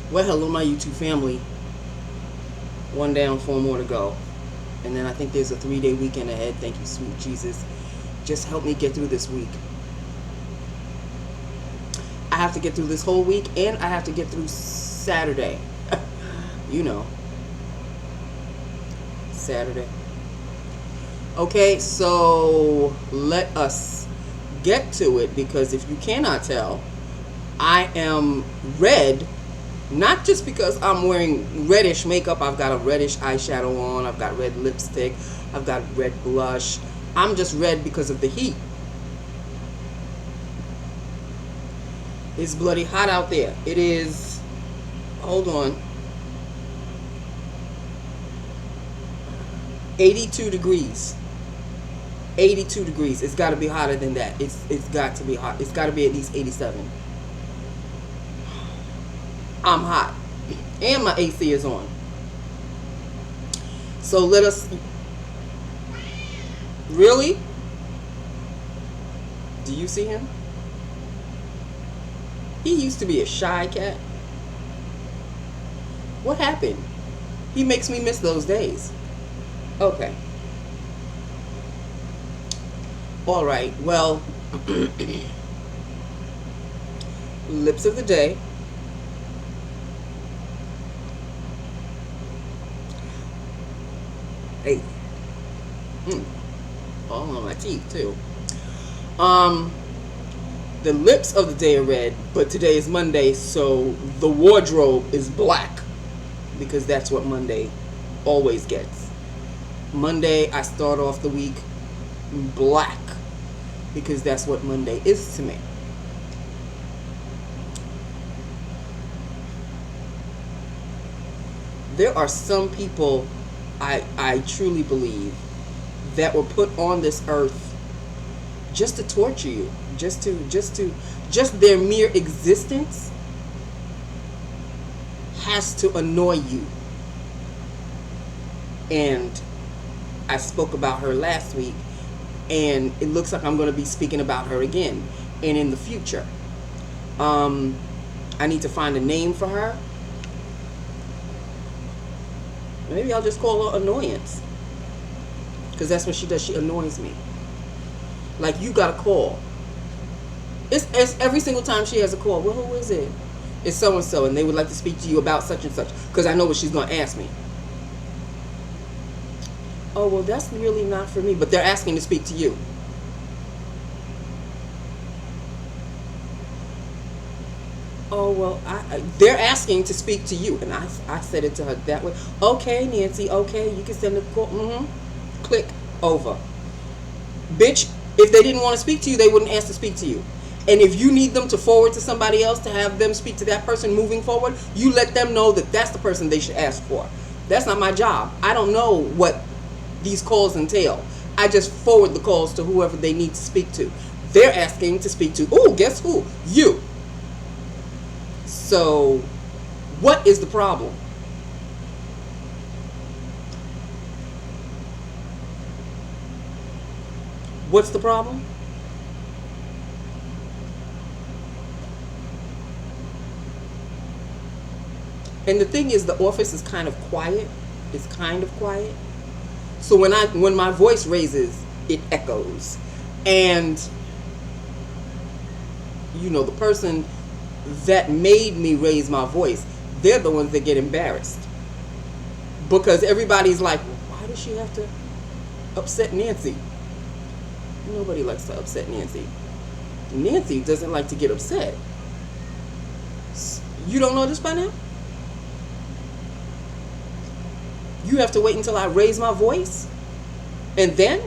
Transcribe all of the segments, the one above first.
Well, hello, my YouTube family. One down, four more to go. And then I think there's a 3-day weekend ahead. Thank you, sweet Jesus. Just help me get through this week. I have to get through this whole week, and I have to get through Saturday. You know, Saturday. Okay, so let us get to it, because if you cannot tell, I am red. Not just because I'm wearing reddish makeup. I've got a reddish eyeshadow on. I've got red lipstick. I've got red blush. I'm just red because of the heat. It's bloody hot out there. It is, hold on, 82 degrees. 82 degrees. It's got to be hotter than that. It's got to be hot. It's got to be at least 87. I'm hot, and my AC is on. So let us. Really? Do you see him? He used to be a shy cat. What happened? He makes me miss those days. Okay. All right. Well, lips of the day. Hey. All on my teeth too. The lips of the day are red, but today is Monday, so the wardrobe is black, because that's what Monday always gets. Monday, I start off the week black, because that's what Monday is to me. There are some people, I truly believe, that were put on this earth just to torture you, just their mere existence has to annoy you. And I spoke about her last week, and it looks like I'm going to be speaking about her again, and in the future. I need to find a name for her. Maybe I'll just call her Annoyance, because that's what she does. She annoys me. Like, you got a call. It's every single time she has a call. Well, who is it? It's so-and-so, and they would like to speak to you about such and such, because I know what she's going to ask me. Oh, well, that's really not for me, but they're asking to speak to you. Oh, well, they're asking to speak to you, and I said it to her that way. Okay, Nancy, okay, you can send a call. Click over. Bitch, if they didn't want to speak to you, they wouldn't ask to speak to you. And if you need them to forward to somebody else to have them speak to that person moving forward, you let them know that that's the person they should ask for. That's not my job. I don't know what these calls entail. I just forward the calls to whoever they need to speak to. They're asking to speak to, oh, guess who? You. So, what is the problem? What's the problem? And the thing is, the office is kind of quiet. It's kind of quiet. So when my voice raises, it echoes. And you know, the person that made me raise my voice, they're the ones that get embarrassed. Because everybody's like, why does she have to upset Nancy? Nobody likes to upset Nancy. Nancy doesn't like to get upset. You don't know this by now? You have to wait until I raise my voice? And then?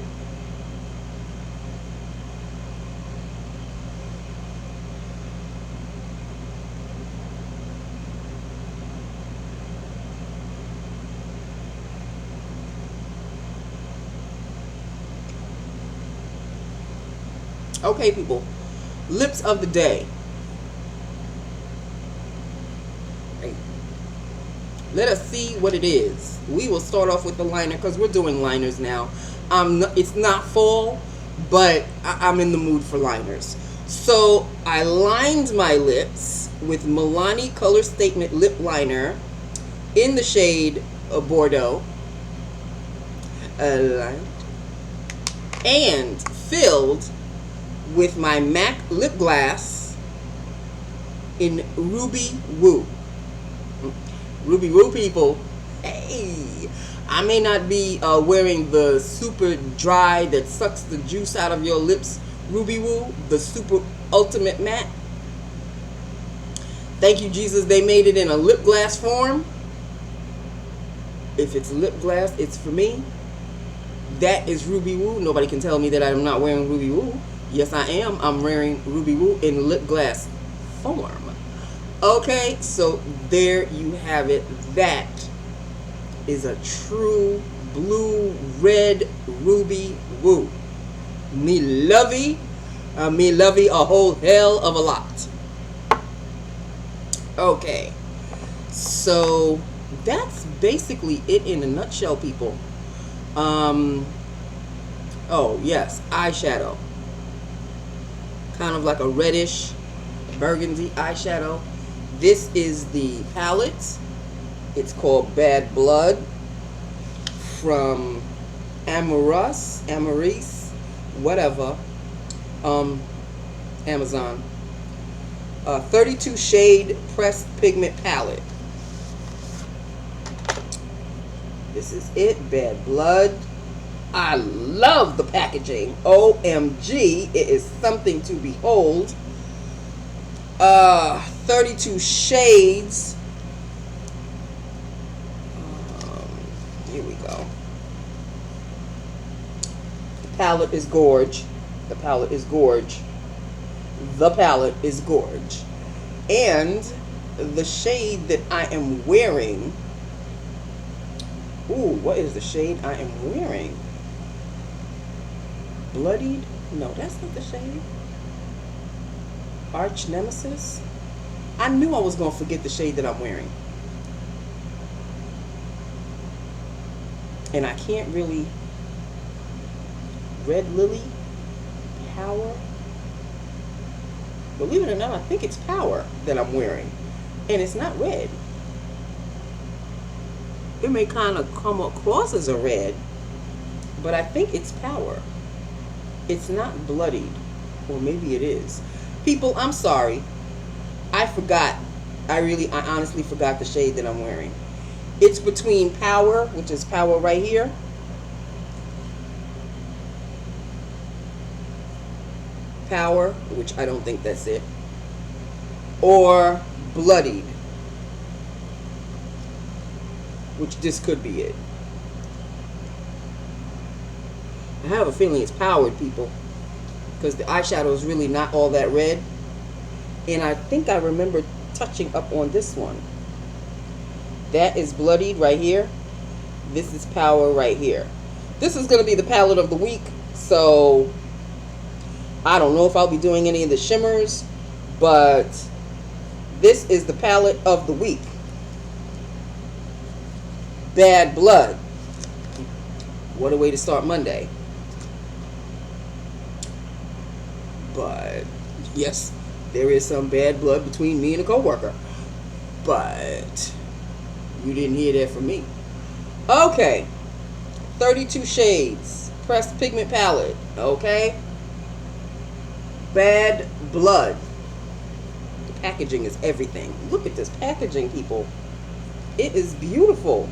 Okay, people. Lips of the day. Let us see what it is. We will start off with the liner, because we're doing liners now. It's not fall, but I'm in the mood for liners. So I lined my lips with Milani Color Statement Lip Liner in the shade Bordeaux. And filled with my MAC Lip Glass in Ruby Woo. Ruby Woo, people. Hey, I may not be wearing the super dry that sucks the juice out of your lips Ruby Woo, the super ultimate matte. Thank you, Jesus, they made it in a lip glass form. If it's lip glass, it's for me. That is Ruby Woo. Nobody can tell me that I'm not wearing Ruby Woo. Yes, I am. I'm wearing Ruby Woo in lip glass form. Okay, so there you have it. That is a true blue red Ruby Woo. Me lovey a whole hell of a lot. Okay, so that's basically it in a nutshell, people. Oh yes, eyeshadow, kind of like a reddish burgundy eyeshadow. This is the palette. It's called Bad Blood from Amaris, whatever, Amazon. 32 shade pressed pigment palette. This is it, Bad Blood. I love the packaging. OMG, it is something to behold. 32 shades. Here we go. The palette is gorge. The palette is gorge. The palette is gorge. And the shade that I am wearing. Ooh, what is the shade I am wearing? Bloodied? No, that's not the shade. Arch Nemesis? I knew I was going to forget the shade that I'm wearing. And I can't really... Red Lily? Power? Believe it or not, I think it's Power that I'm wearing. And it's not red. It may kind of come across as a red, but I think it's Power. It's not Bloodied. Or maybe it is. People, I'm sorry. I forgot. I honestly forgot the shade that I'm wearing. It's between Power, which is Power right here. Power, which I don't think that's it. Or Bloodied, which this could be it. I have a feeling it's Powered, people, because the eyeshadow is really not all that red. And I think I remember touching up on this one. That is Bloodied right here. This is Power right here. This is going to be the palette of the week. So I don't know if I'll be doing any of the shimmers, but this is the palette of the week. Bad Blood. What a way to start Monday. But yes, there is some bad blood between me and a coworker. But you didn't hear that from me. Okay. 32 shades. Pressed pigment palette. Okay. Bad Blood. The packaging is everything. Look at this packaging, people. It is beautiful.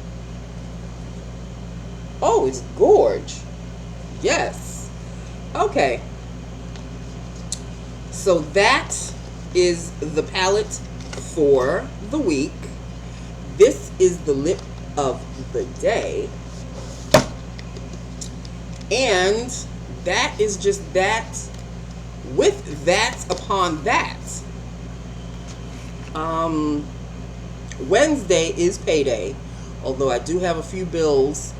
Oh, it's gorge. Yes. Okay. So that is the palette for the week. This is the lip of the day. And that is just that with that upon that. Wednesday is payday, although I do have a few bills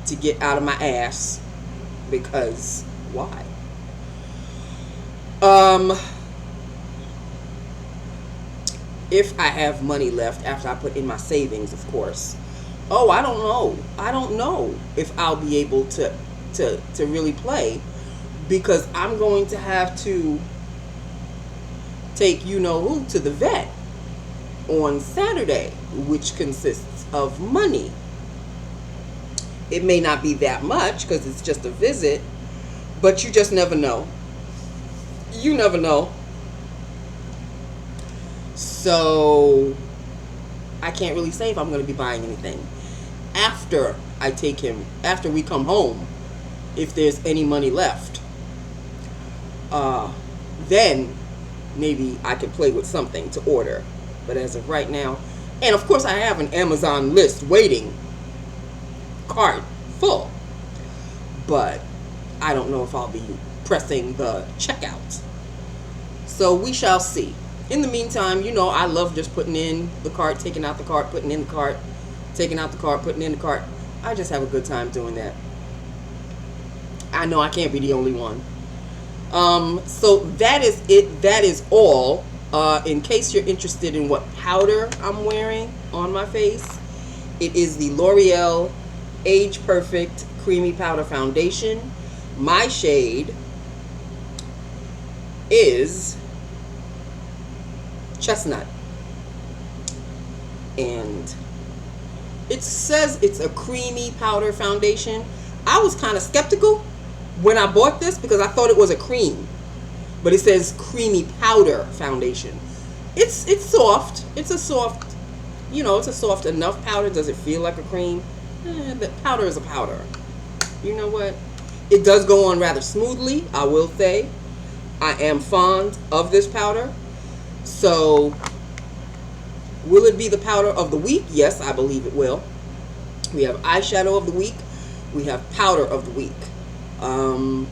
to get out of my ass, because why? If I have money left after I put in my savings, of course. Oh, I don't know. I don't know if I'll be able to really play, because I'm going to have to take you know who to the vet on Saturday, which consists of money. It may not be that much because it's just a visit, but you just never know. You never know. So I can't really say if I'm going to be buying anything after I take him, after we come home, if there's any money left. Then maybe I could play with something to order. But as of right now, and of course I have an Amazon list waiting, cart full, but I don't know if I'll be pressing the checkout. So we shall see. In the meantime, you know, I love just putting in the cart, taking out the cart, putting in the cart, taking out the cart, putting in the cart. I just have a good time doing that. I know I can't be the only one. So that is it. That is all. In case you're interested in what powder I'm wearing on my face, it is the L'Oreal Age Perfect Creamy Powder Foundation. My shade is Chestnut. And it says it's a creamy powder foundation. I was kind of skeptical when I bought this because I thought it was a cream. But it says creamy powder foundation. It's soft. It's a soft, you know, it's a soft enough powder. Does it feel like a cream? The powder is a powder. You know what? It does go on rather smoothly, I will say. I am fond of this powder. So, will it be the powder of the week? Yes, I believe it will. We have eyeshadow of the week. We have powder of the week.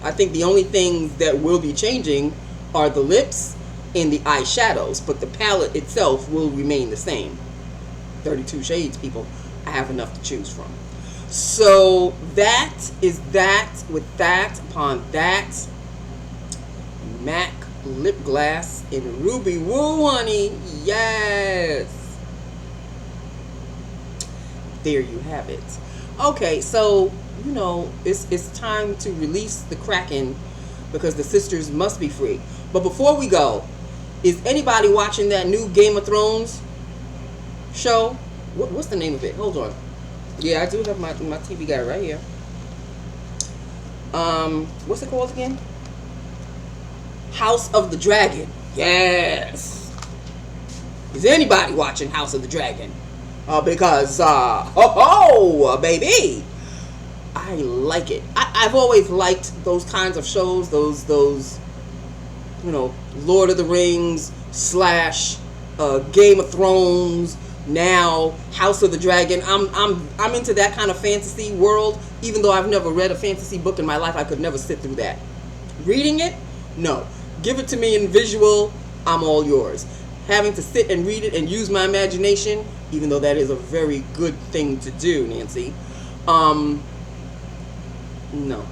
I think the only things that will be changing are the lips and the eyeshadows, but the palette itself will remain the same. 32 shades, people. I have enough to choose from. So that is that. With that, upon that, MAC lip gloss in Ruby Woo, honey. Yes. There you have it. Okay, so you know, it's time to release the Kraken because the sisters must be free. But before we go, is anybody watching that new Game of Thrones show? What's the name of it? Hold on. Yeah, I do have my TV guide right here. What's it called again? House of the Dragon. Yes. Is anybody watching House of the Dragon? Because, baby, I like it. I've always liked those kinds of shows, those you know, Lord of the Rings / Game of Thrones, now House of the Dragon. I'm into that kind of fantasy world. Even though I've never read a fantasy book in my life, I could never sit through that. Reading it? No. Give it to me in visual, I'm all yours. Having to sit and read it and use my imagination, even though that is a very good thing to do, Nancy. No.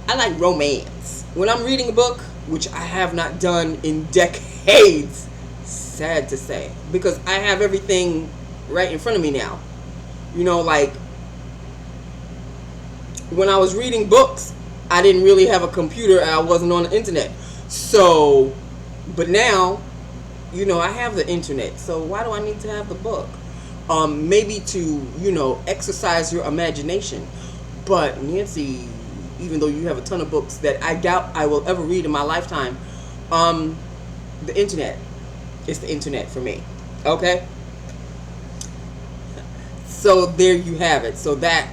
I like romance. When I'm reading a book, which I have not done in decades, sad to say, because I have everything right in front of me now. You know, like, when I was reading books, I didn't really have a computer and I wasn't on the internet. So, but now, you know, I have the internet. So why do I need to have the book? Maybe to, you know, exercise your imagination. But Nancy, even though you have a ton of books that I doubt I will ever read in my lifetime, the internet is the internet for me. Okay? So there you have it. So that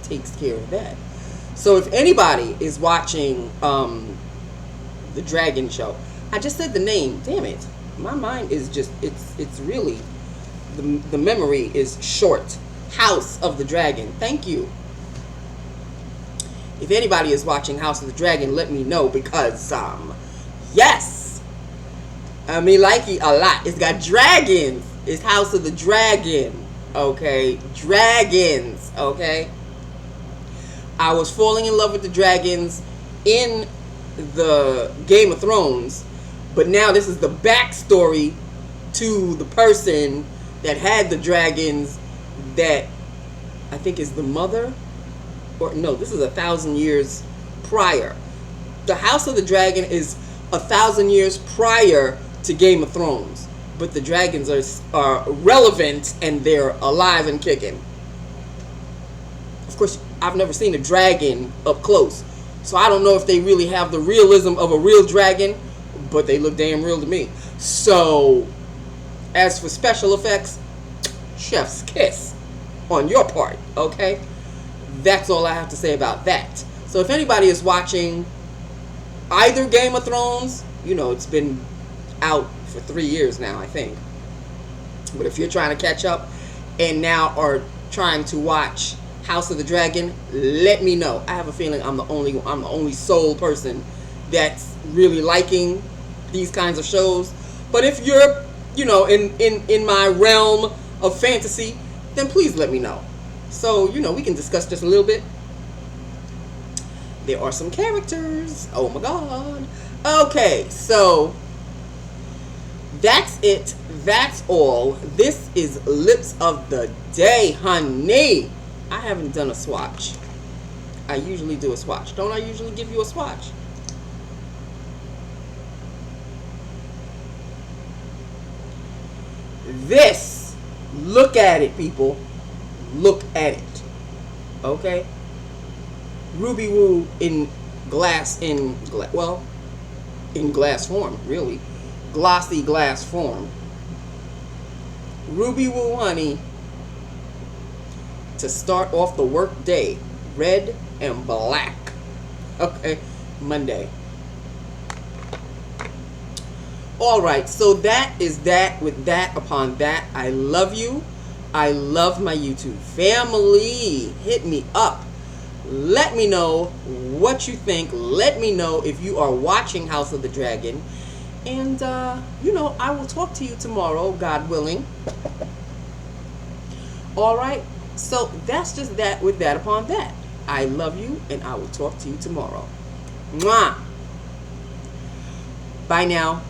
takes care of that. So if anybody is watching the Dragon show, I just said the name. Damn it. My mind is just, it's really, the memory is short. House of the Dragon. Thank you. If anybody is watching House of the Dragon, let me know because, yes. I mean, like it a lot. It's got dragons. It's House of the Dragon. Okay? Dragons. Okay? I was falling in love with the dragons in the Game of Thrones, but now this is the backstory to the person that had the dragons that I think is the mother, or no, this is 1,000 years prior. The House of the Dragon is 1,000 years prior to Game of Thrones, but the dragons are relevant and they're alive and kicking. Of course, I've never seen a dragon up close, so I don't know if they really have the realism of a real dragon, but they look damn real to me. So, as for special effects, chef's kiss on your part, okay? That's all I have to say about that. So if anybody is watching either Game of Thrones, it's been out for 3 years now, I think. But if you're trying to catch up and now are trying to watch House of the Dragon, let me know. I have a feeling I'm the only sole person that's really liking these kinds of shows. But if you're, in my realm of fantasy, then please let me know. So, we can discuss just a little bit. There are some characters. Oh my god. Okay, so that's it. That's all. This is Lips of the Day, honey. I haven't done a swatch. I usually do a swatch. Don't I usually give you a swatch? This, look at it, people. Look at it. Okay? Ruby Woo in glass form, really. Glossy glass form. Ruby Woo, honey, to start off the work day. Red and black. Okay, Monday. Alright, so that is that with that upon that. I love you. I love my YouTube family. Hit me up. Let me know what you think. Let me know if you are watching House of the Dragon. And, I will talk to you tomorrow, God willing. Alright, so that's just that with that upon that. I love you, and I will talk to you tomorrow. Mwah! Bye now.